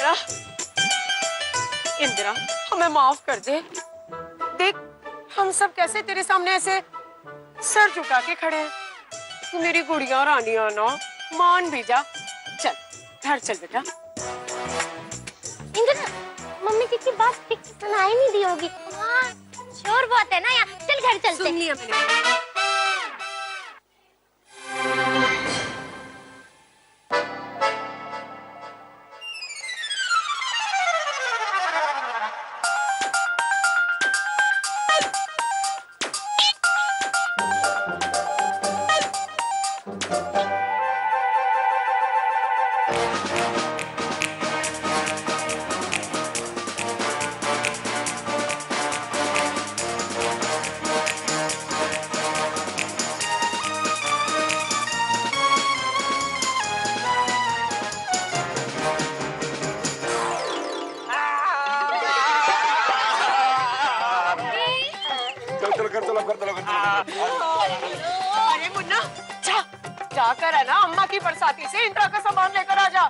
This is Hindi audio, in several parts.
इंदिरा, इंदिरा हमें माफ कर दे। देख हम सब कैसे तेरे सामने ऐसे सर झुका के खड़े हैं। तू मेरी गुड़िया रानी आना, मान भी जा। चल घर चल बेटा। इंदिरा, मम्मी जी की बात ठीक से सुनाई नहीं दी होगी। हाँ, शोर बहुत है ना यहाँ। चल घर चलते। सुन लिया मैंने। अरे मुन्ना जा, जाकर है ना अम्मा की बरसाती से इंदिरा का सामान लेकर आ जा।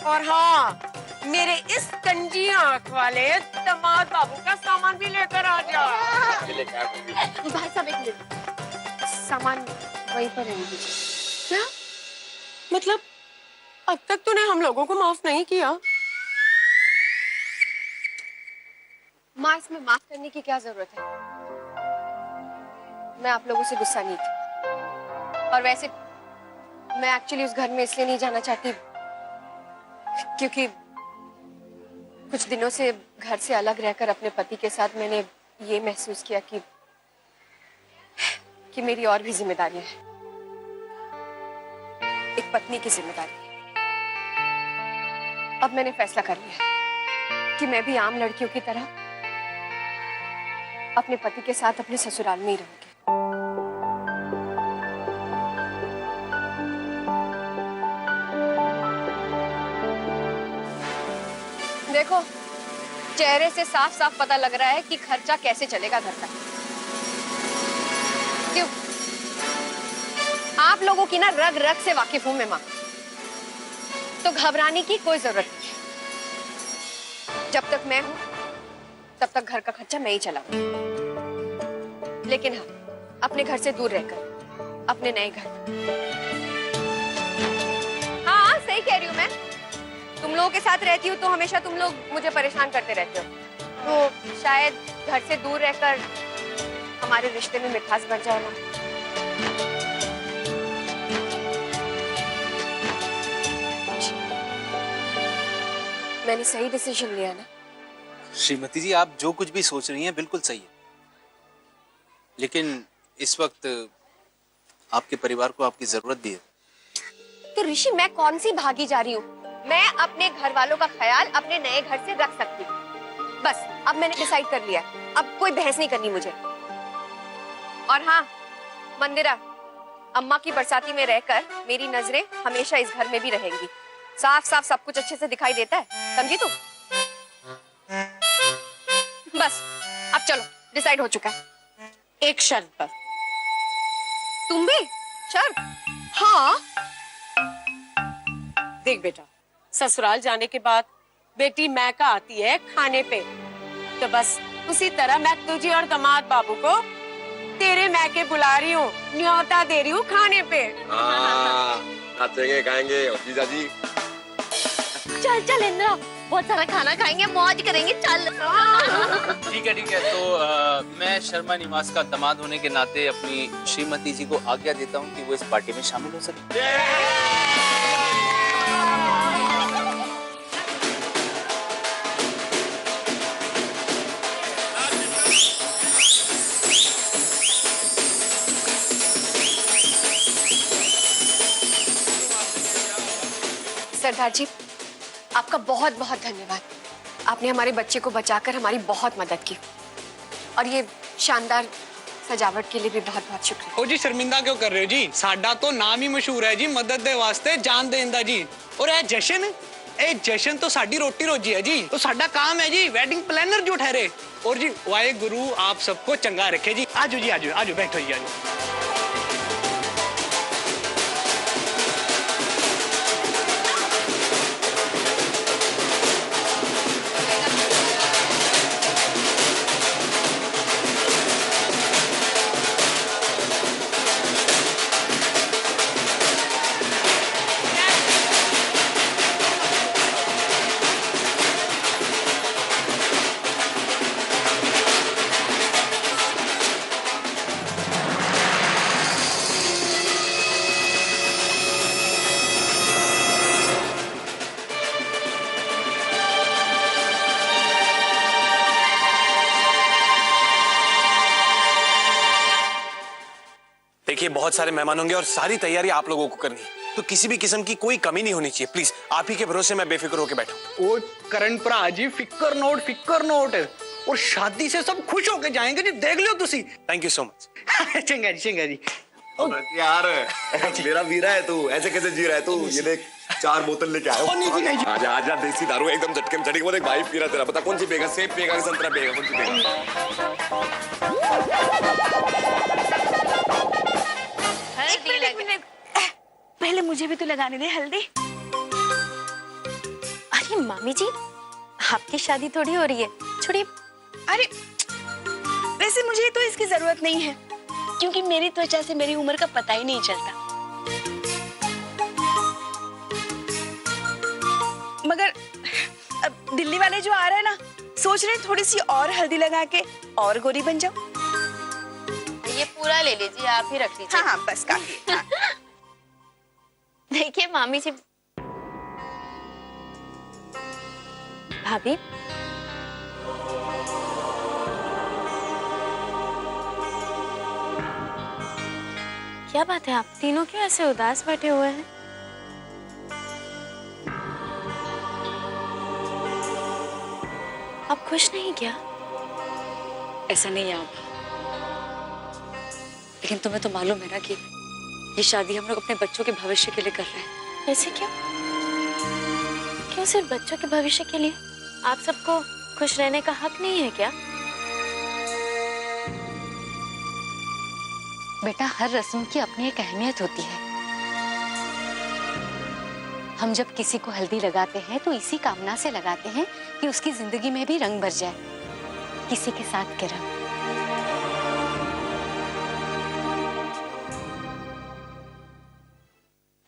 और हाँ, मेरे इस कंजी आंख वाले दामाद बाबू का सामान भी लेकर आ जा। भाई साहब एक मिनट, सामान वहीं पर रहेंगे। क्या मतलब अब तक तूने हम लोगों को माफ नहीं किया? माँ, इसमें माफ करने की क्या जरूरत है? मैं आप लोगों से गुस्सा नहीं थी, और वैसे मैं एक्चुअली उस घर में इसलिए नहीं जाना चाहती क्योंकि कुछ दिनों से घर से अलग रहकर अपने पति के साथ मैंने ये महसूस किया कि मेरी और भी जिम्मेदारियां हैं। एक पत्नी की जिम्मेदारी। अब मैंने फैसला कर लिया कि मैं भी आम लड़कियों की तरह अपने पति के साथ अपने ससुराल में ही रहूंगी। देखो, चेहरे से साफ साफ पता लग रहा है कि खर्चा कैसे चलेगा घर का। क्यों? आप लोगों की ना रग रग से वाकिफ हूं मैं मां, तो घबराने की कोई जरूरत नहीं है। जब तक मैं हूं तब तक घर का खर्चा मैं ही चलाऊंगी। लेकिन हाँ, अपने घर से दूर रहकर अपने नए घर। हाँ, सही कह रही हूं मैं। तुम लोगों के साथ रहती हूँ तो हमेशा तुम लोग मुझे परेशान करते रहते हो, तो शायद घर से दूर रहकर हमारे रिश्ते में मिठास बढ़ जाए ना। मैंने सही डिसीजन लिया ना? श्रीमती जी, आप जो कुछ भी सोच रही हैं बिल्कुल सही है, लेकिन इस वक्त आपके परिवार को आपकी जरूरत भी है। तो ऋषि, मैं कौन सी भागी जा रही हूँ? मैं अपने घर वालों का ख्याल अपने नए घर से रख सकती हूँ। बस अब मैंने डिसाइड कर लिया, अब कोई बहस नहीं करनी मुझे। और हाँ मंदिरा, अम्मा की बरसाती में रहकर मेरी नजरें हमेशा इस घर में भी रहेंगी। साफ साफ सब कुछ अच्छे से दिखाई देता है, समझी तू? बस अब चलो, डिसाइड हो चुका है। एक शर्त पर। तुम भी? शर्त? हाँ, देख बेटा, ससुराल जाने के बाद बेटी मैका आती है खाने पे, तो बस उसी तरह मैं तुझे और दामाद बाबू को तेरे मैके बुला रही हूँ, न्योता दे रही हूँ खाने पे। नाचेंगे गाएंगे जीजा जी। चल चल इंदिरा, बहुत सारा खाना खाएंगे, मौज करेंगे। चल ठीक है, तो मैं शर्मा निवास का दामाद होने के नाते अपनी श्रीमती जी को आज्ञा देता हूँ कि वो इस पार्टी में शामिल हो सके। सरदार जी, आपका बहुत बहुत धन्यवाद। आपने हमारे बच्चे को बचाकर हमारी बहुत मदद की, और ये शानदार सजावट के लिए भी बहुत बहुत शुक्रिया। ओ जी, शर्मिंदा क्यों कर रहे हो जी? साडा तो नाम ही मशहूर है जी, मदद दे वास्ते जान देंदा जी। और ए जशन तो साडी रोटी रोजी है जी, तो साडा काम है जी वेडिंग प्लानर जो ठहरे। और जी वाहेगुरु आप सबको चंगा रखे जी। आजो जी, आजो आजो, बैठो जी, आजो। देखिए बहुत सारे मेहमान होंगे और सारी तैयारी आप लोगों को करनी है, तो किसी भी किस्म की कोई कमी नहीं होनी चाहिए। प्लीज आप ही के भरोसे मैं बेफिक्र होकर बैठा हूँ। ओ करण भरा जी फिक्र नोट और शादी से सब खुश होके जाएंगे जी, देख लियो तुसी। Thank you so much. चंगा जी। यार मेरा वीरा है तू, ऐसे कैसे जी रहा है तू? ये देख 4 बोतल लेके आया हूँ। आजा देसी दारू एकदम झटके में चढ़ी। एक भाई पी रहा तेरा, पता कौन सी पिएगा? सेब पिएगा कि संतरा पिएगा? कौन सी पिएगा? पहले मुझे भी तो लगाने दे हल्दी। अरे मामी जी, आपकी शादी थोड़ी हो रही है, छोड़िए। अरे वैसे मुझे तो इसकी जरूरत नहीं है, क्योंकि मेरी त्वचा से मेरी उम्र का पता ही नहीं चलता। मगर अब दिल्ली वाले जो आ रहे हैं ना, सोच रहे हैं थोड़ी सी और हल्दी लगा के और गोरी बन जाओ। ये पूरा ले लीजिए, आप ही रख लीजिए। हाँ बस काफी। हाँ। देखिए मामी जी। भाभी, क्या बात है, आप तीनों क्यों ऐसे उदास बैठे हुए हैं? आप खुश नहीं क्या? ऐसा नहीं है आप, लेकिन तुम्हें तो मालूम है ना कि ये शादी हम लोग अपने बच्चों के भविष्य के लिए कर रहे हैं। ऐसे क्यों? क्यों सिर्फ बच्चों के भविष्य के लिए? आप सबको खुश रहने का हक नहीं है क्या? बेटा, हर रस्म की अपनी एक अहमियत होती है। हम जब किसी को हल्दी लगाते हैं तो इसी कामना से लगाते हैं कि उसकी जिंदगी में भी रंग भर जाए, किसी के साथ के रंग।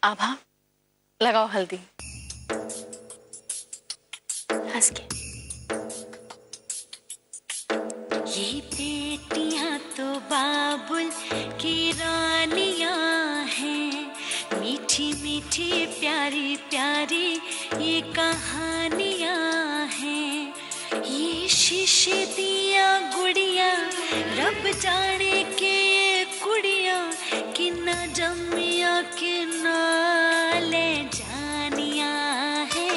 आभा, लगाओ हल्दी। हंस के। ये बेटियां तो बाबुल की रानियां हैं, मीठी मीठी प्यारी प्यारी ये कहानियां हैं। ये शीशे दिया गुड़िया, रब जाने के ये कुड़िया, कि ना जमिया के नाले जानिया है।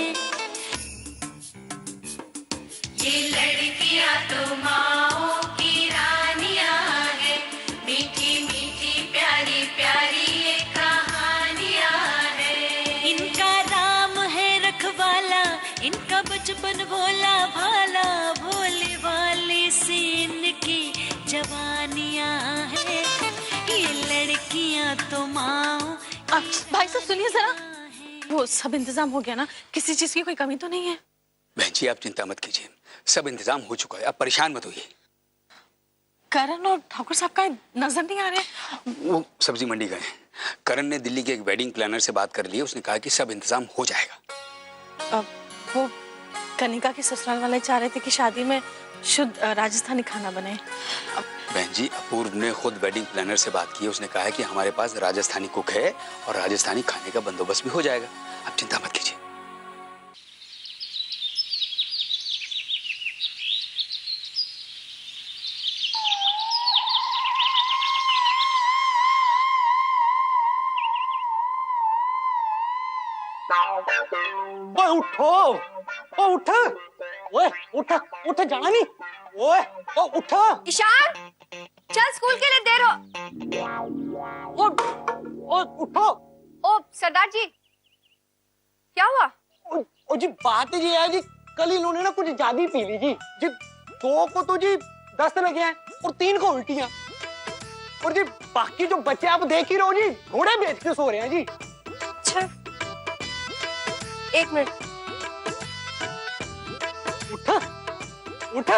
ये लड़कियां तो माओ की रानियां हैं, मीठी मीठी प्यारी प्यारी ये कहानियां हैं। इनका राम है रखवाला, इनका बचपन भोला भाला, भोले वाले से इनकी जवानियां हैं। ये लड़कियां तो माओ। भाई साहब सुनिए जरा, वो सब इंतजाम हो गया ना? किसी चीज की कोई कमी तो नहीं है? बहन जी आप चिंता मत कीजिए, सब इंतजाम हो चुका है, आप परेशान मत होइए। करण और ठाकुर साहब का नजर नहीं आ रहे। वो सब्जी मंडी गए। करण ने दिल्ली के एक वेडिंग प्लानर से बात कर ली, उसने कहा कि सब इंतजाम हो जाएगा। वो कनिका के ससुराल वाले चाह रहे थे कि शादी में शुद्ध राजस्थानी खाना बने। बहन जी अपूर्व ने खुद वेडिंग प्लानर से बात की, उसने कहा है कि हमारे पास राजस्थानी कुक है और राजस्थानी खाने का बंदोबस्त भी हो जाएगा, आप चिंता मत कीजिए। ओए उठो, ओ उठ, ओए उठ उठ, जाना नहीं। ओए ओ उठ ईशान, चल स्कूल के लिए देर हो। ओ उठो। ओ सरदार जी, क्या हुआ? ओ जी बात ये है जी, कल इन्होंने ना कुछ ज्यादा पी ली जी। 2 को तो जी दस्त लगे हैं और 3 को उल्टियां, और जी बाकी जो बच्चे आप देख ही रहो जी, घोड़े बेच के सो रहे हैं जी। अच्छा 1 मिनट। उठ उठ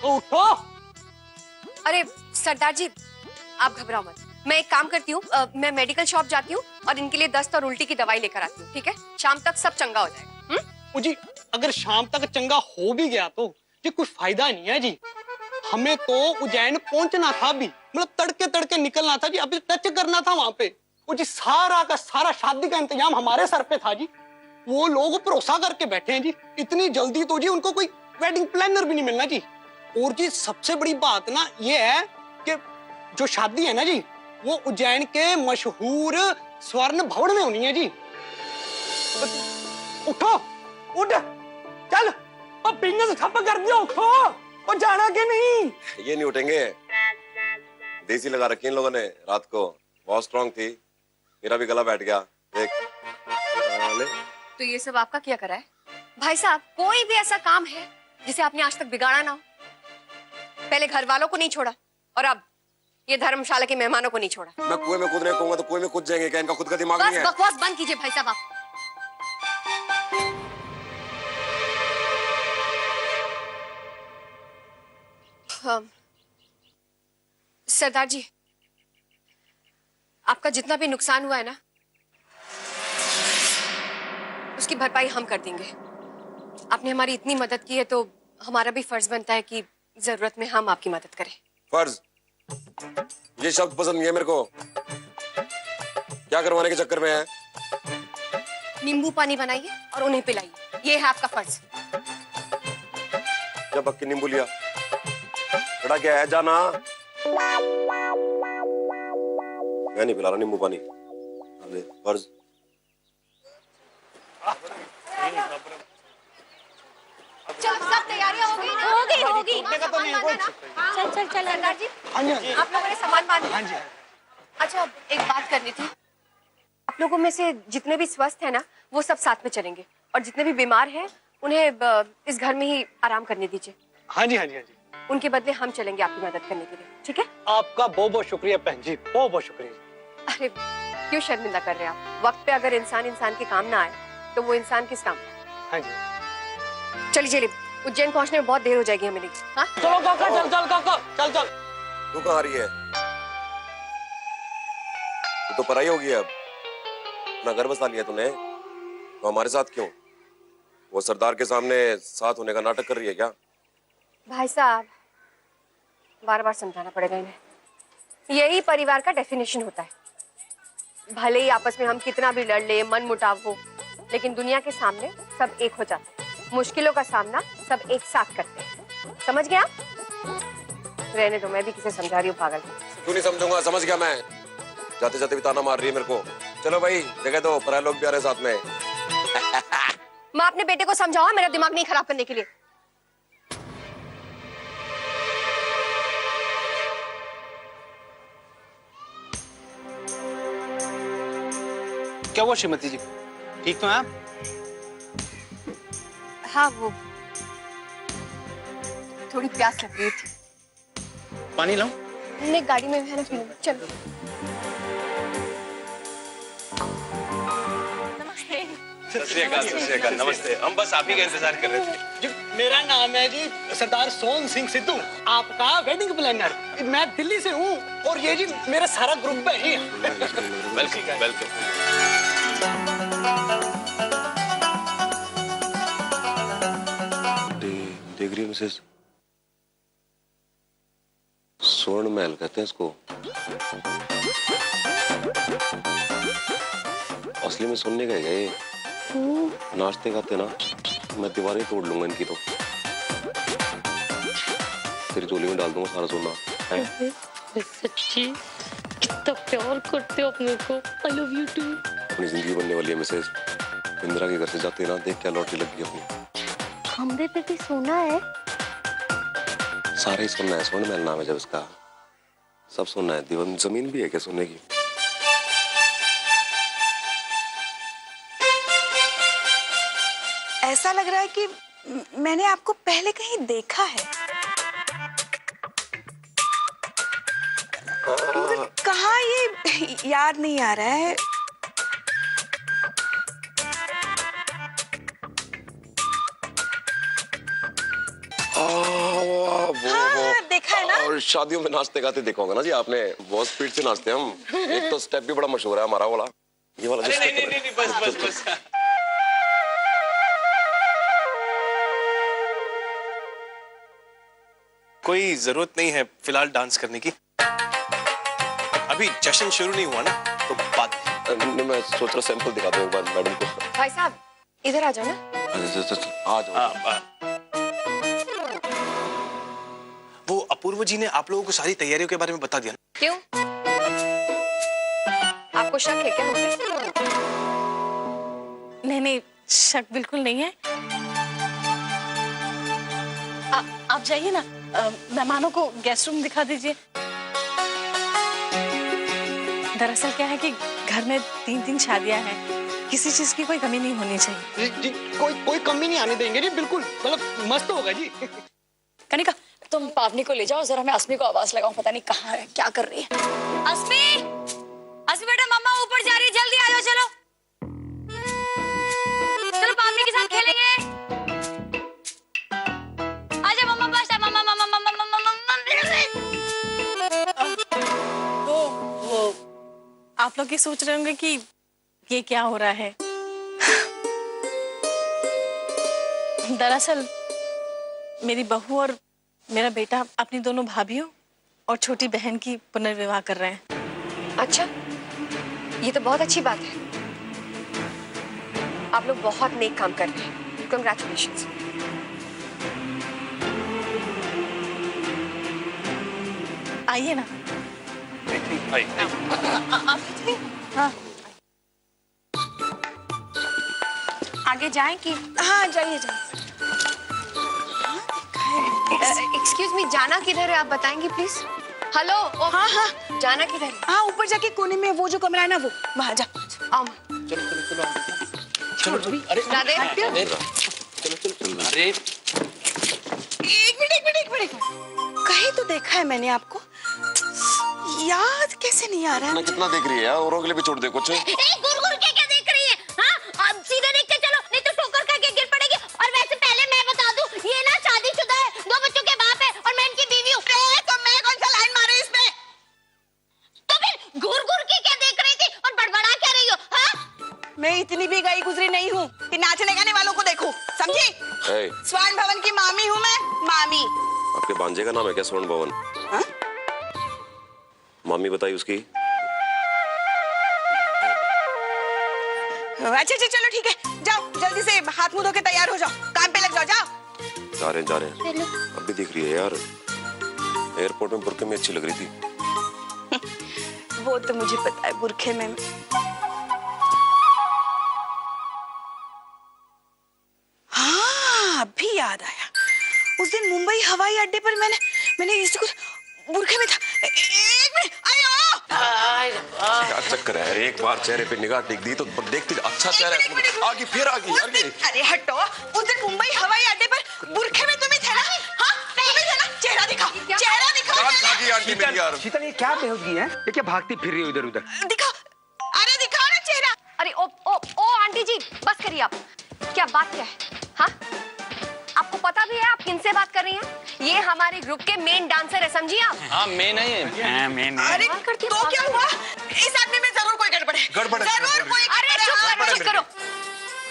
उठो। अरे सरदार जी आप घबराओ मत, मैं एक काम करती हूँ, मैं मेडिकल शॉप जाती हूँ और इनके लिए दस्त और उल्टी की दवाई लेकर आती हूँ, ठीक है? शाम तक सब चंगा हो जाएगा। जी अगर शाम तक चंगा हो भी गया तो जी कुछ फायदा नहीं है जी। हमें तो उज्जैन पहुंचना था भी, मतलब तड़के तड़के निकलना था जी, अभी टच करना था वहां पे। वो जी सारा का सारा शादी का इंतजाम हमारे सर पे था जी। वो लोग भरोसा करके बैठे हैं जी, इतनी जल्दी तो जी उनको कोई वेडिंग प्लानर भी नहीं मिलना जी। और जी सबसे बड़ी बात ना ये है कि जो शादी है ना जी, वो उज्जैन के मशहूर स्वर्ण भवन में होनी है जी। उठो, उठ, चल, अब बिजनेस ठप कर दियो, उठो, और जाना के नहीं? ये नहीं उठेंगे, देसी लगा रखी इन लोगों ने रात को, बहुत स्ट्रांग थी, मेरा भी गला बैठ गया। देख, तो ये सब आपका क्या करा है भाई साहब? कोई भी ऐसा काम है जिसे आपने आज तक बिगाड़ा ना हो? पहले घर वालों को नहीं छोड़ा और अब ये धर्मशाला के मेहमानों को नहीं छोड़ा। मैं कुएं में कूदने कहूंगा तो कुएं में कूद जाएंगे क्या? इनका खुद का दिमाग नहीं है? बस बकवास बंद कीजिए भाई साहब आप। सरदार जी, आपका जितना भी नुकसान हुआ है ना, उसकी भरपाई हम कर देंगे। आपने हमारी इतनी मदद की है तो हमारा भी फर्ज बनता है कि जरूरत में हम आपकी मदद करें। फर्ज? ये शब्द पसंद नहीं है मेरे को। क्या करवाने के चक्कर में है? नींबू पानी बनाइए और उन्हें पिलाइए, ये है आपका फर्ज। जब अक्की नींबू लिया बड़ा क्या है, जाना। मैं नहीं पिला रहा नींबू पानी। फर्ज। चलो सब तैयारियां हो गई ना? होगी। चल सरदार जी, आप लोगों ने सामान बांध लिया? अच्छा, एक बात करनी थी। आप लोगों में से जितने भी स्वस्थ हैं ना, वो सब साथ में चलेंगे, और जितने भी बीमार हैं उन्हें इस घर में ही आराम करने दीजिए। हाँ जी। उनके बदले हम चलेंगे आपकी मदद करने के लिए, ठीक है? आपका बहुत बहुत शुक्रिया बहन जी, बहुत बहुत शुक्रिया। अरे क्यों शर्मिंदा कर रहे हैं आप? वक्त पे अगर इंसान के काम ना आए तो वो इंसान किस काम? हाँ जी। चलिए, उज्जैन पहुंचने में बहुत देर हो जाएगी हमें। हाँ? चलो काका, चल। तू कहाँ आ रही है? तू तो पराई होगी अब। अपना घर बसा लिया तूने, तो हमारे साथ क्यों? वो सरदार के सामने साथ होने का नाटक कर रही है क्या? भाई साहब, बार-बार समझाना पड़ेगा इन्हें। यही परिवार का डेफिनेशन होता है। भले ही आपस में हम कितना भी लड़ ले, मन मुटाव हो, लेकिन दुनिया के सामने सब एक हो जाते हैं। मुश्किलों का सामना सब एक साथ करते हैं। समझ गया? रहने दो, मैं भी किसे समझा रही हूँ पागल। क्यों नहीं समझूंगा, समझ गया मैं। जाते जाते भी ताना मार रही है मेरे को। चलो भाई, जगह दो, पराये लोग भी आ रहे साथ में। माँ अपने बेटे को समझाओ, मेरा दिमाग नहीं खराब करने के लिए। क्या हुआ श्रीमती जी, ठीक तो हैं आप? हाँ, वो थोड़ी प्यास लग रही थी। पानी लाऊं? नहीं, गाड़ी में है ना, पी लूंगा। चलो। सत श्री अकाल। नमस्ते। हम बस आप ही का इंतजार कर रहे थे। जी, मेरा नाम है जी सरदार सोन सिंह सिद्धू, आपका वेडिंग प्लानर। मैं दिल्ली से हूँ और ये जी मेरा सारा ग्रुप है जी। वेलकम। देख रही है मिसेस, स्वर्ण महल कहते हैं इसको। असली में सोने का है ये। नाचते गाते ना मैं दीवारें तोड़ लूंगा इनकी, तो तेरी झोली में डाल दूंगा सारा सोना। सच्ची कितना प्यार करते हो अपने को। I love you too। अपनी जिंदगी बनने वाली है मिसेस। इंदिरा के घर से जाते ना, देख क्या लॉटरी लग गई अपनी। कमरे पे भी सोना है? सारा ही सोना है, स्वर्ण महल नाम है जब इसका। सब सोना है। दीवार जमीन भी है क्या सोने की? ऐसा लग रहा है कि मैंने आपको पहले कहीं देखा है, मगर कहाँ ये याद नहीं आ रहा है। वो देखा है ना? और शादियों में नाचते गाते देखा होगा ना जी आपने। बहुत स्पीड से नाचते हैं हम। एक तो स्टेप भी बड़ा मशहूर है हमारा वाला, ये वाला। नहीं, बस। कोई जरूरत नहीं है फिलहाल डांस करने की। अभी जश्न शुरू नहीं हुआ ना, तो बात। मैं सोच रहा सैंपल दिखा दूं एक बार मैडम को। भाई साहब, इधर आ जाओ ना। आ जाओ। वो अपूर्व जी ने आप लोगों को सारी तैयारियों के बारे में बता दिया ना? क्यों? आपको शक है क्या मुझे? नहीं नहीं, शक बिल्कुल नहीं है। आप जाइए ना, मेहमानों को गेस्ट रूम दिखा दीजिए। दरअसल क्या है कि घर में 3 शादियां हैं, किसी चीज की कोई कमी नहीं होनी चाहिए। जी कोई कमी नहीं आने देंगे जी, बिल्कुल मतलब मस्त होगा जी। कनिका, तुम पावनी को ले जाओ, जरा मैं अस्मी को आवाज लगाऊं, पता नहीं कहाँ है, क्या कर रही है। अस्मी, अस्मी बेटा, मम्मा ऊपर जा रही है, जल्दी आ जाओ। चलो चलो पावनी के साथ खेलेंगे। आजा मम्मा, पास मम्मा मम्मा मम्मा मम्मा मम्मा। वो आप लोग ये सोच रहे होंगे कि ये क्या हो रहा है। दरअसल मेरी बहू और मेरा बेटा अपनी दोनों भाभियों और छोटी बहन की पुनर्विवाह कर रहे हैं। अच्छा, ये तो बहुत अच्छी बात है। आप लोग बहुत नेक काम कर रहे हैं। कंग्रेचुलेशंस। आइए ना। हाँ, आगे जाएं कि? हाँ जाइए जाइए। एक्सक्यूज मी, जाना किधर है आप बताएंगी प्लीज? हेलो। हाँ हाँ, जाना किधर है? हाँ ऊपर जाके कोने में वो जो कमरा है ना, वो वहाँ जा। आओ। चलो अरे राधे। चलो अरे एक मिनट। कहीं तो देखा है मैंने आपको, याद कैसे नहीं आ रहा है? मैं कितना देख रही है यार, औरों के लिए भी छोड़ दे कुछ। गुरगुर क्या देख रही है? हाँ, अब सीधे देख के चलो, नहीं तो ठोकर खा के गिर पड़ेगी। और वैसे पहले मैं बता दूं, ये ना शादीशुदा है, 2 बच्चों के बाप है और मैं इनकी बीवी हूँ। तो मैं कौन सा लाइन मारूं इसमें? तो फिर गुरगुर की क्या देख रही थी और बड़बड़ा क्या रही हो? हाँ? मैं इतनी भी गई गुजरी नहीं हूँ कि नाचने गाने वालों को देखूं, समझी? स्वर्ण भवन की मामी हूँ मैं, मामी। आपके भांजे का नाम है क्या स्वर्ण भवन? हाँ? मामी बताई उसकी। अच्छा चलो ठीक है, जाओ जल्दी से हाथ मुंह धो के तैयार हो जाओ, काम पे लग जाओ। जाओ। जा रहे हैं। अब भी दिख रही है यार, एयरपोर्ट में बुरके में अच्छी लग रही थी। वो तो मुझे पता है, बुरखे में। हाँ अभी याद आया, उस दिन मुंबई हवाई अड्डे पर मैंने इसी को बुरखे में था। एक मिनट, क्या चक्कर है? एक बार चेहरे पे निगाह टिक दी तो देखती अच्छा चेहरा है। आगे फिर आगे। अरे हटो, उस दिन मुंबई हवाई अड्डे पर बुरखे में तुम्हें थे ना? हाँ तुम्हें थे ना? चेहरा दिखाओ, चेहरा दिखाओ। शीतल ये क्या बेहोदगी है? ये क्या भागती फिर रही हो इधर उधर? दिखाओ, अरे दिखाओ ना चेहरा। अरे ओ आंटी जी, बस करिए आप। क्या बात क्या है? हाँ, आपको पता भी है आप किनसे बात कर रही हैं? ये हमारे ग्रुप के मेन डांसर है, समझिए आप? हाँ मेन है। मेन। अरे तो क्या हुआ? इस आदमी में जरूर कोई गड़बड़ है। जरूर कोई। अरे चुप करो।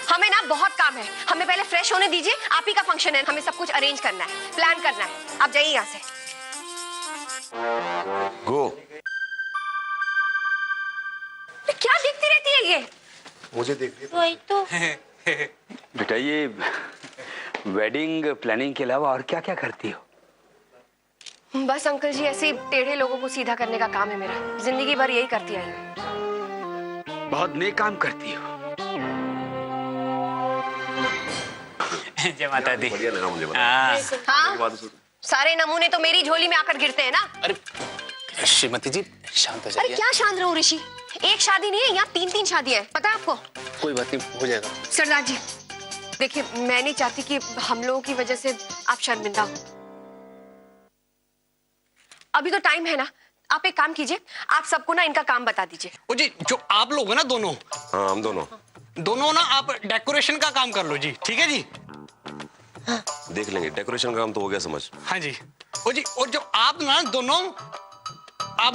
हमें ना बहुत काम है, हमें पहले फ्रेश होने दीजिए। आप ही का फंक्शन है, हमें सब कुछ अरेंज करना है, प्लान करना है। आप जाइए यहाँ से। गो। क्या देखती रहती है ये? मुझे देख रही है। वही तो। बेटा ये वेडिंग प्लानिंग के अलावा और क्या क्या करती हो? बस अंकल जी, ऐसे टेढ़े लोगों को सीधा करने का काम है मेरा। जिंदगी भर यही करती आई हूँ। बहुत नेक काम करती हो। जय माता दी। बढ़िया लगा मुझे। हाँ, सारे नमूने तो मेरी झोली में आकर गिरते हैं ना। अरे श्रीमती जी शांत हो अरे जाइए। क्या शांत रहूं ऋषि? एक शादी नहीं है, यहाँ 3 शादियां हैं, पता है आपको? कोई बात नहीं, हो जाएगा। सरदार जी देखिए, मैं नहीं चाहती कि हम लोगों की वजह से आप शर्मिंदा हो। अभी तो टाइम है ना, आप एक काम कीजिए, आप सबको ना इनका काम बता दीजिए। ओ जी, जो आप लोग है ना दोनों, हाँ हम दोनों ना आप डेकोरेशन का काम कर लो जी, ठीक है जी? देख लेंगे, डेकोरेशन का काम तो हो गया समझ। हाँ जी। ओ जी, और जो आप ना दोनों, आप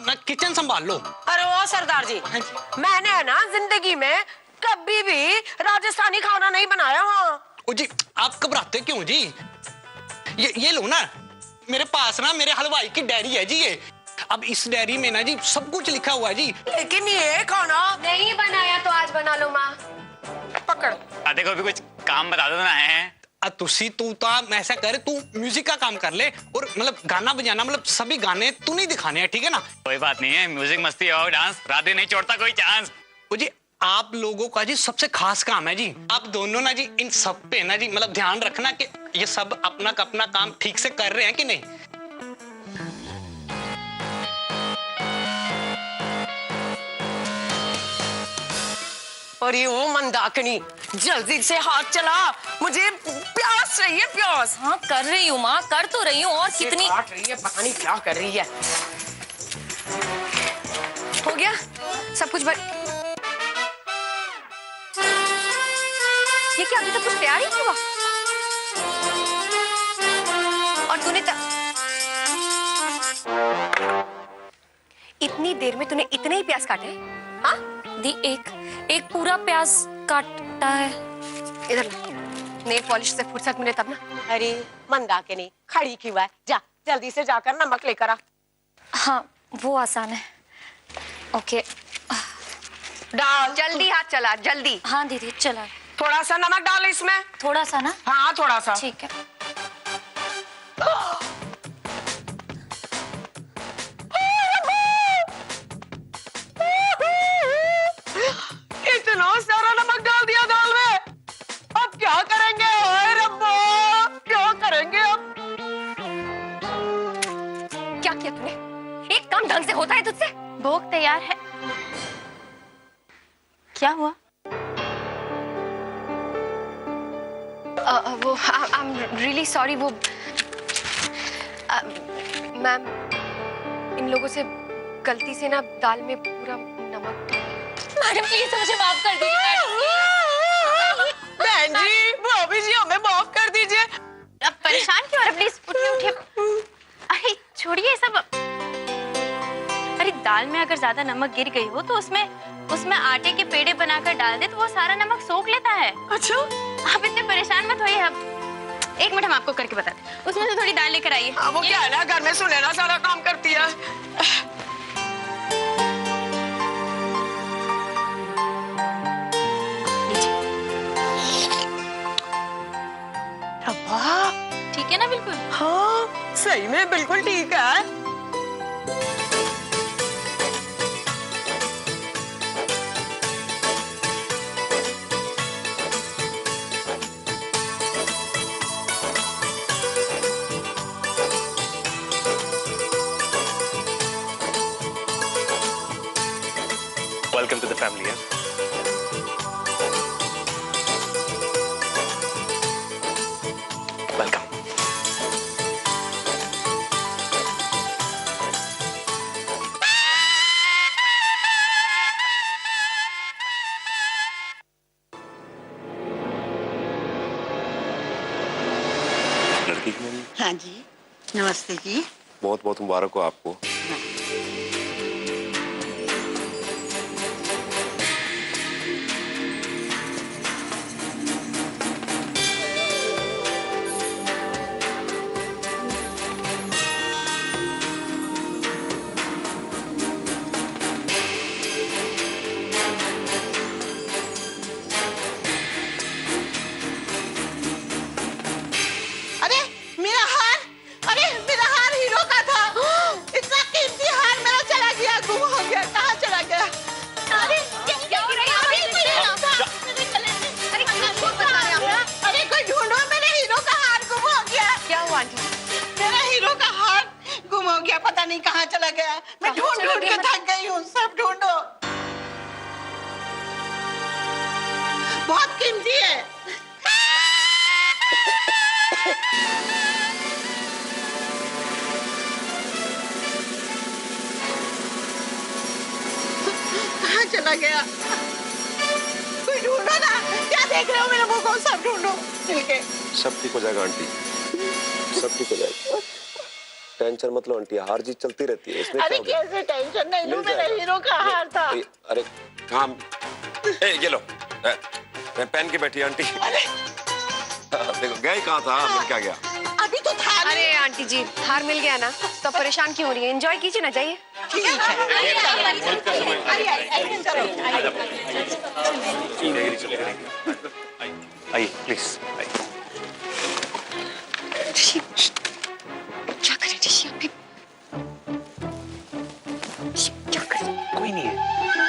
ना किचन संभाल लो। अरे वो सरदार जी, मैंने ना जिंदगी में कभी भी राजस्थानी खाना नहीं बनाया। हाँ। ओ जी, आप घबराते क्यों जी? ये लो ना, मेरे पास ना मेरे हलवाई की डायरी है जी ये। अब इस डायरी में ना जी सब कुछ लिखा हुआ है जी। लेकिन ये खाना नहीं बनाया तो आज बना लो माँ। पकड़। देखो अभी कुछ काम बता दो ना है। तुसी तू तो ऐसा करे, तू म्यूजिक का काम कर ले और मतलब गाना बजाना, मतलब सभी गाने तू नहीं दिखाने हैं, ठीक है ना? कोई बात नहीं है, म्यूजिक मस्ती और डांस, राधे नहीं छोड़ता कोई चांस। जी आप लोगों का जी सबसे खास काम है जी, आप दोनों ना जी इन सब पे ना जी मतलब ध्यान रखना कि ये सब अपना काम ठीक से कर रहे हैं कि नहीं। अरे ओ मंदाकिनी, जल्दी से हाथ चला, मुझे प्यास रही है, प्यास। हाँ कर रही हूँ माँ, कर तो रही हूँ। और कितनी काट रही है, पता नहीं क्या कर रही है। हो गया सब कुछ ये क्या अभी तक कुछ तैयार ही नहीं हुआ? और तूने इतनी देर में तूने इतने ही प्याज काटे? हाँ दी, एक पूरा प्याज काटा है। इधर ला, नेल पॉलिश से फुर्सत मिले तब ना। अरे मंदाकिनी, खड़ी क्यों है? जा जल्दी से जाकर नमक लेकर आ। हाँ वो आसान है। ओके डाल जल्दी, हाथ चला जल्दी। हाँ दीदी चला। थोड़ा सा नमक डाल इसमें। थोड़ा सा ना? हाँ थोड़ा सा। ठीक है। इतना सारा नमक डाल दिया दाल में, अब क्या करेंगे? ओए रब्बा, क्या करेंगे अब? क्या किया तूने? एक काम ढंग से होता है तुझसे? भोग तैयार है। क्या हुआ? वो आई एम रियली सॉरी, वो मैम इन लोगों से गलती से ना दाल में पूरा नमक। मैडम प्लीज मुझे माफ कर दीजिए। बहन जी, भाभी जी, हमें माफ कर दीजिए। अब परेशान क्यों हो रहे? प्लीज उठिए। अरे छोड़िए सब। अरे दाल में अगर ज्यादा नमक गिर गई हो तो उसमें आटे के पेड़े बनाकर डाल दे तो वो सारा नमक सोख लेता है। अच्छा, आप इतने परेशान मत होइए। अब एक मिनट हम आपको करके बताते हैं। उसमें से थोड़ी दाल लेकर आइए। वो क्या है ना, घर में सुनैना सारा काम करती है। ठीक है ना? बिल्कुल। हाँ सही में बिल्कुल ठीक है। Welcome to the family. Yeah? Welcome. लड़की की मम्मी। हाँ जी, नमस्ते जी। बहुत बहुत मुबारक हो आपको। पता नहीं कहाँ चला गया। मैं ढूंढ ढूंढ के थक गई हूँ, सब ढूंढो। बहुत कीमती है। कहाँ चला गया? कोई ढूंढो ना। क्या देख रहे हो मेरे मुंह को? सब ढूंढो मिलके। सब ठीक हो जाएगा आंटी, सब ठीक हो जाएगा। टेंशन मत लो आंटी, हार जीत चलती रहती है। इसमें अरे कैसे टेंशन नहीं लूं? मेरा हीरो का हार था। अरे काम, ये लो पहन के बैठी आंटी। देखो गए कहाँ था, मिल क्या गया? अभी तो था। अरे आंटी जी, हार मिल गया ना तो परेशान क्यों हो रही है? एंजॉय कीजिए ना, जाइए। ठीक है। आइए प्लीज। कोई नहीं है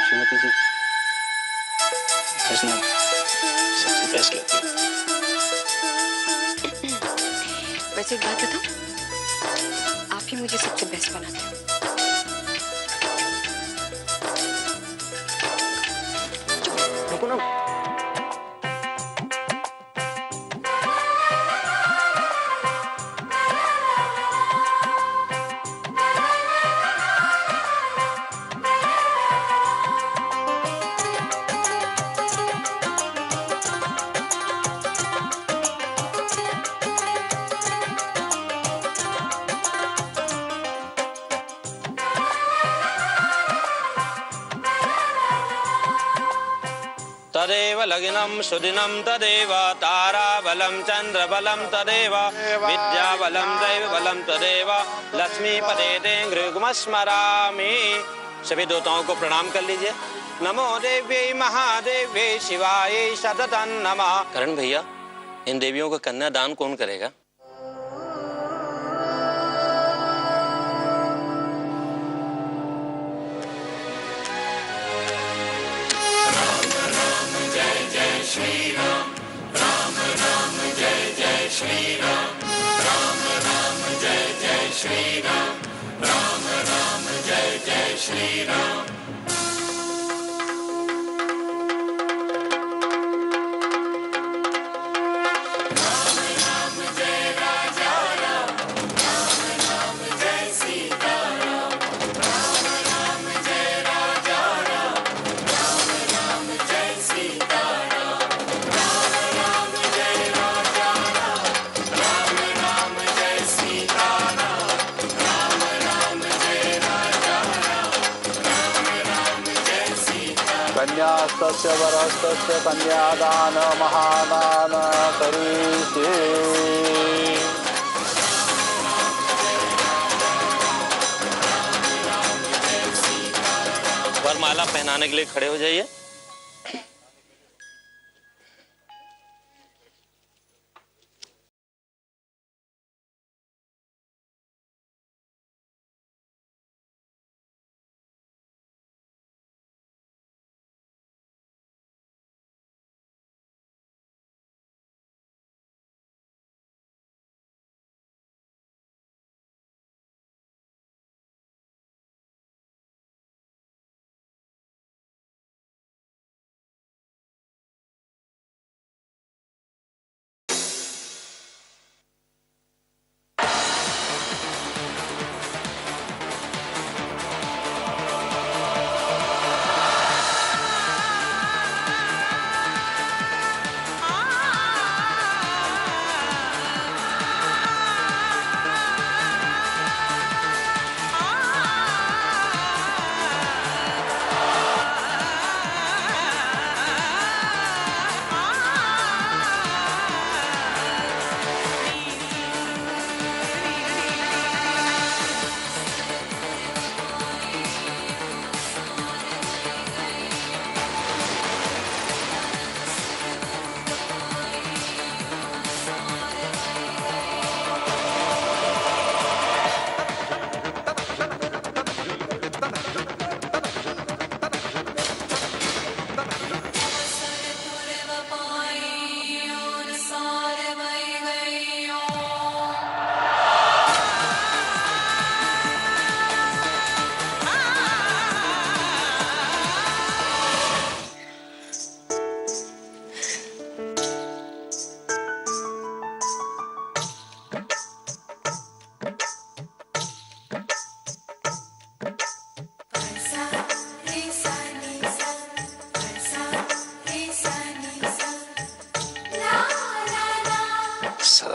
श्रीमती जी। हंसना सबसे बेस्ट लगती है। वैसे एक बात बताओ, आप ही मुझे सबसे बेस्ट बनाते हैं। रुको ना। तदेव लग्नं सुदिनं तदेव ताराबलं चंद्रबलं तदेव विद्याबलं दैवबलं तदेव लक्ष्मीपदे ते गृहमस्मरामि। सभी देवताओं को प्रणाम कर लीजिए। नमो देव्यै महादेव्यै शिवायै सततं नमः। करण भैया, इन देवियों का कन्यादान कौन करेगा? श्री राम राम राम जय जय श्री राम राम राम जय जय श्री राम राम राम जय जय श्री राम। राम राम जय राजा राम राम राम जय सीता राम राम राम जय राजा राम राम राम जय सीता राम। कन्यास्तस्य वरस्तस्य कन्यादान महादान करिष्ये। वरमाला पहनाने के लिए खड़े हो जाइए।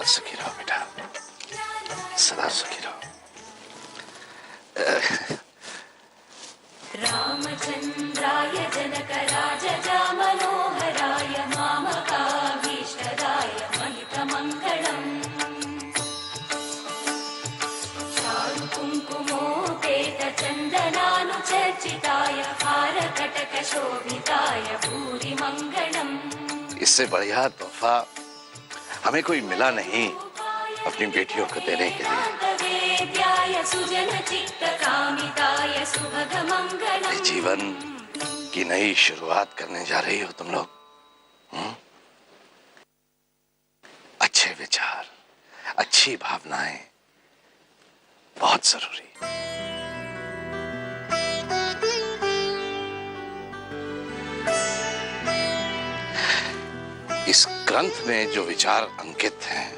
सुखी रहो बेटा, सदा सुखी रहो। रामचंद्राय जनक राजजा मनोहराय मामकाभीष्टदाय महितमङ्गलम्। साधु कुङ्कुमोपेत चन्दनानुचर्चिताय हारकटकशोभिताय भूरि मङ्गलम्। इससे बढ़िया तोहफा हमें कोई मिला नहीं अपनी बेटियों को देने के लिए। जीवन की नई शुरुआत करने जा रही हो तुम लोग। अच्छे विचार, अच्छी भावनाएं बहुत जरूरी। इस ग्रंथ में जो विचार अंकित हैं,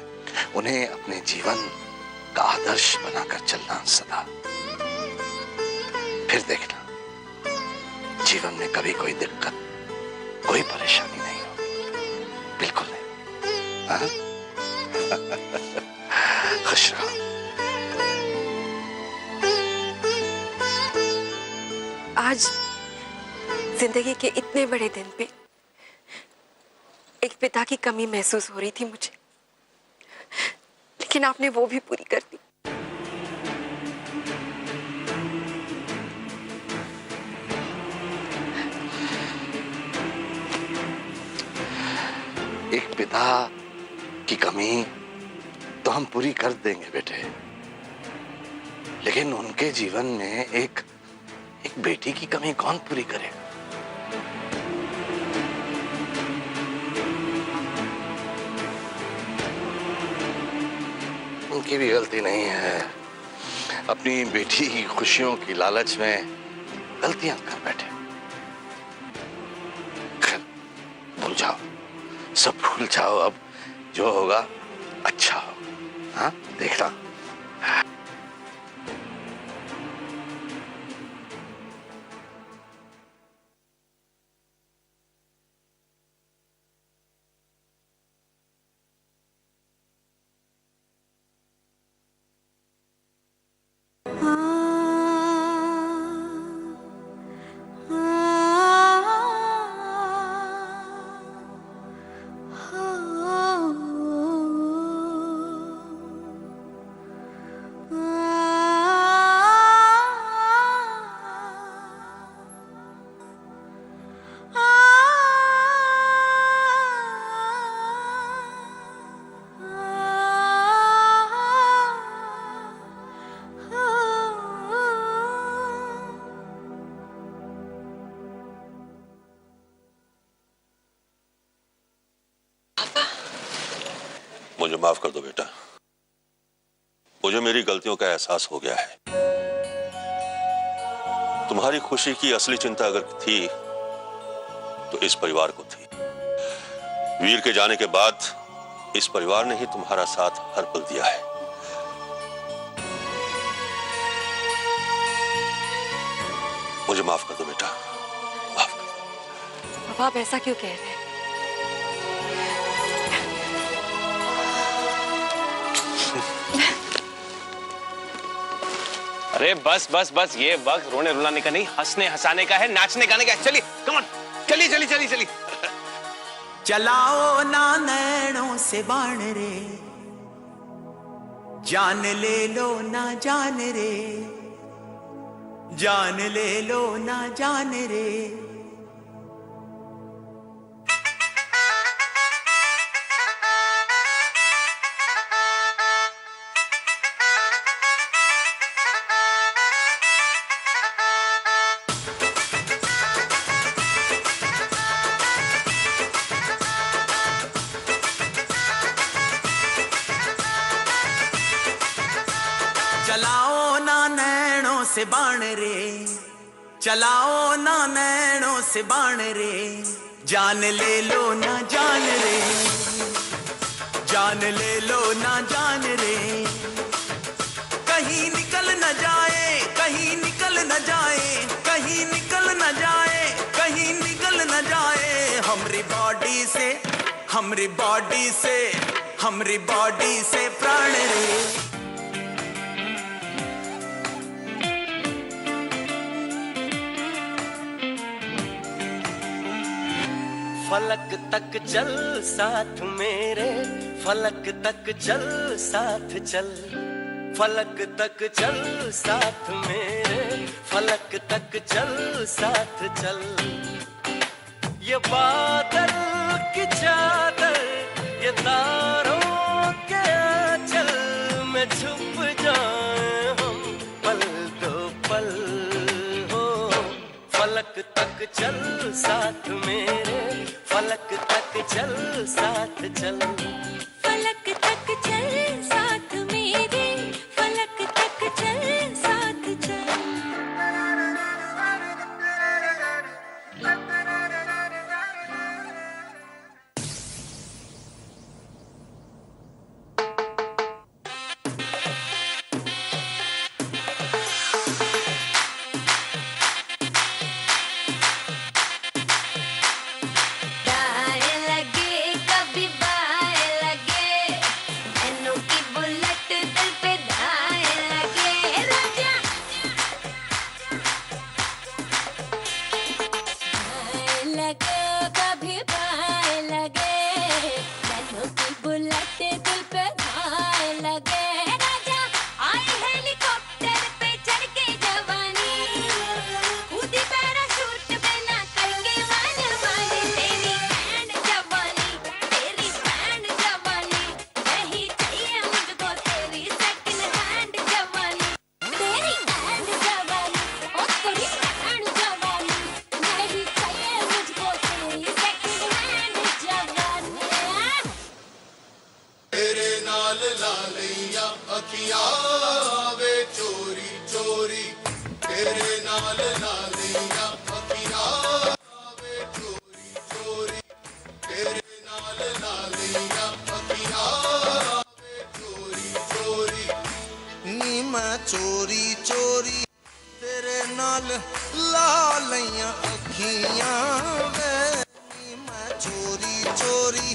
उन्हें अपने जीवन का आदर्श बनाकर चलना सदा। फिर देखना, जीवन में कभी कोई दिक्कत, कोई परेशानी नहीं होगी, बिल्कुल नहीं। हाँ? खुश रहो। आज जिंदगी के इतने बड़े दिन पे एक पिता की कमी महसूस हो रही थी मुझे, लेकिन आपने वो भी पूरी कर दी। एक पिता की कमी तो हम पूरी कर देंगे बेटे, लेकिन उनके जीवन में एक बेटी की कमी कौन पूरी करेगा? उनकी भी गलती नहीं है, अपनी बेटी की खुशियों की लालच में गलतियां कर बैठे। भूल जाओ, सब भूल जाओ, अब जो होगा अच्छा होगा। हाँ, देखना। मुझे माफ कर दो बेटा, मुझे मेरी गलतियों का एहसास हो गया है। तुम्हारी खुशी की असली चिंता अगर थी तो इस परिवार को थी। वीर के जाने के बाद इस परिवार ने ही तुम्हारा साथ हर पल दिया है। मुझे माफ कर दो बेटा, माफ कर दो। पापा, आप ऐसा क्यों कह रहे हैं? अरे बस बस बस, ये वक्त रोने रुलाने का नहीं, हंसने हंसाने का है, नाचने गाने का है। चलिए कम ऑन, चलिए चलिए चलिए चलिए। चलाओ ना नैनों से बाण रे, जान ले लो ना जान रे, जान ले लो ना जान रे। चलाओ ना नैनों से बाण रे, चलाओ ना नैनों से बाण रे, जान ले लो ना जान रे, जान ले लो ना जान रे। कहीं निकल न जाए, कहीं निकल न जाए, कहीं निकल न जाए, कहीं निकल न जाए हमरी बॉडी से, हमरी बॉडी से, हमरी बॉडी से प्राण रे। फलक तक चल साथ मेरे, फलक तक चल साथ चल, फलक तक चल साथ मेरे, फलक तक चल साथ चल। ये बादल की चादर, ये तारों के आंचल में छुप जाए हम पल दो पल हो। फलक तक चल साथ मेरे, फलक तक चल साथ चल, फलक तक चल साथ मेरे, फलक तक चल साथ चल। चोरी चोरी तेरे नाल ला लइया अखियां वे, मैं चोरी चोरी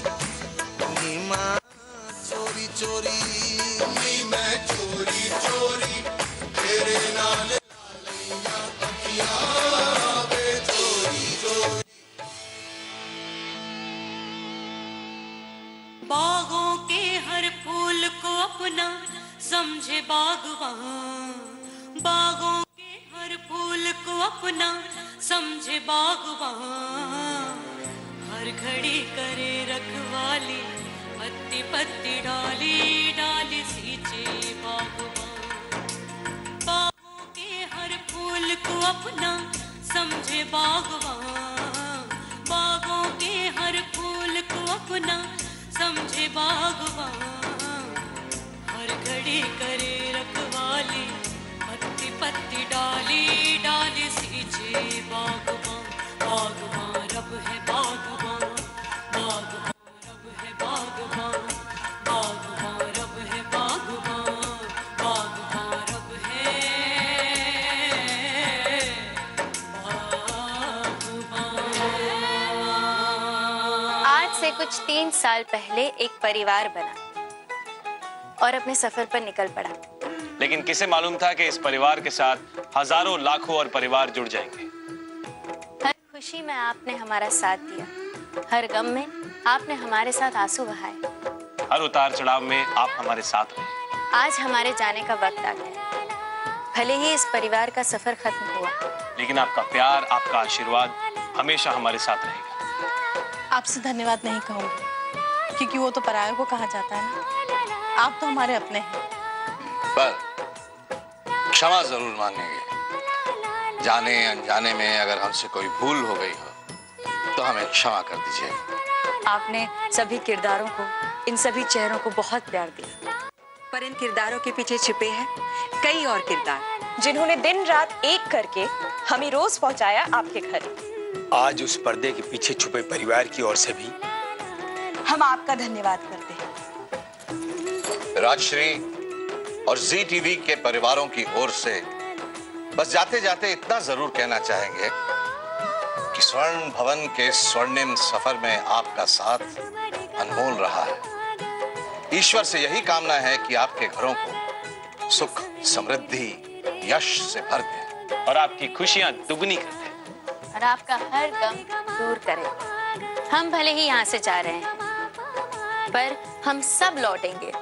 नी मैं चोरी चोरी नी मैं चोरी चोरी तेरे नाल ला लइया अखियां वे, चोरी चोरी। बागों के हर फूल को अपना समझे बागवान, बागों के हर फूल को अपना समझे बागवान, हर घड़ी करे रखवाली पत्ती पत्ती डाली डाली सींचे बागवान, बागों के हर फूल को अपना समझे बागवान, बागों के हर फूल को अपना समझे बागवान, घड़ी करे रखवाली पत्ती पत्ती डाली डाली सींचे बागवान, बागवान रब है बागवान, बागवान रब है बागवान, बागवान रब है बागवान, बागवान रब है बागवान। आज से कुछ 3 साल पहले एक परिवार बना और अपने सफर पर निकल पड़ा। लेकिन किसे मालूम था कि इस परिवार के साथ हजारों लाखों और परिवार जुड़ जाएंगे। हर खुशी में आपने हमारा साथ दिया, हर गम में आपने हमारे साथ आंसू बहाए, हर उतार चढ़ाव में आप हमारे साथ रहे। आज हमारे जाने का वक्त आ गया। भले ही इस परिवार का सफर खत्म हुआ, लेकिन आपका प्यार, आपका आशीर्वाद हमेशा हमारे साथ रहेगा। आपसे धन्यवाद नहीं कहूंगी, क्योंकि वो तो परायों को कहा जाता है ना, आप तो हमारे अपने हैं। पर क्षमा जरूर मांगेंगे, जाने अनजाने में अगर हमसे कोई भूल हो गई हो तो हमें क्षमा कर दीजिए। आपने सभी किरदारों को, इन सभी चेहरों को बहुत प्यार दिया, पर इन किरदारों के पीछे छिपे हैं कई और किरदार, जिन्होंने दिन रात एक करके हमें रोज पहुंचाया आपके घर। आज उस पर्दे के पीछे छुपे परिवार की ओर से भी हम आपका धन्यवाद करते हैं। राजश्री और जी टीवी के परिवारों की ओर से बस जाते जाते इतना जरूर कहना चाहेंगे कि स्वर्ण भवन के स्वर्णिम सफर में आपका साथ अनमोल रहा है। ईश्वर से यही कामना है कि आपके घरों को सुख, समृद्धि, यश से भर दे और आपकी खुशियां दुगनी कर दे और आपका हर गम दूर करे। हम भले ही यहाँ से जा रहे हैं, पर हम सब लौटेंगे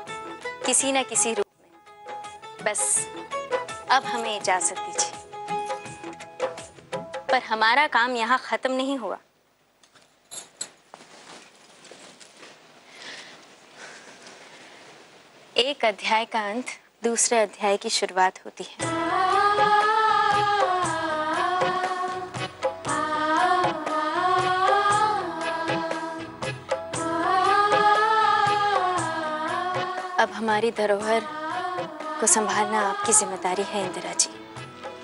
किसी न किसी रूप में। बस अब हमें इजाजत दीजिए, पर हमारा काम यहाँ खत्म नहीं हुआ। एक अध्याय का अंत दूसरे अध्याय की शुरुआत होती है। अब हमारी धरोहर को संभालना आपकी जिम्मेदारी है इंदिरा जी।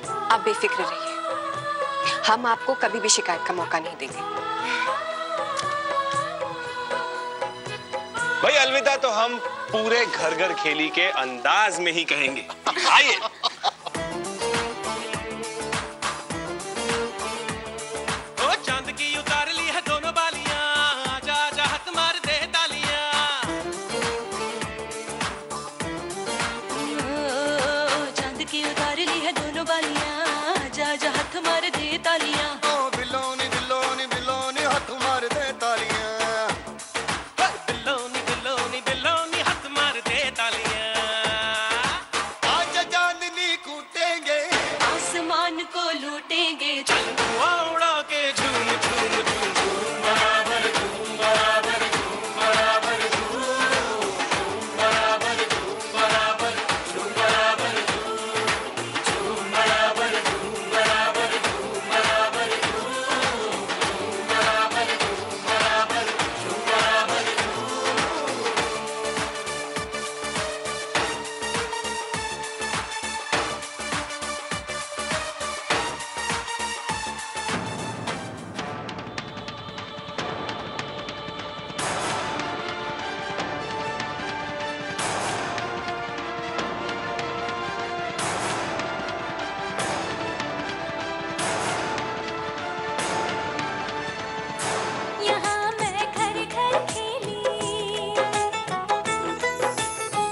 आप बेफिक्र रहिए, हम आपको कभी भी शिकायत का मौका नहीं देंगे। भाई अलविदा तो हम पूरे घर घर खेली के अंदाज में ही कहेंगे। आइए।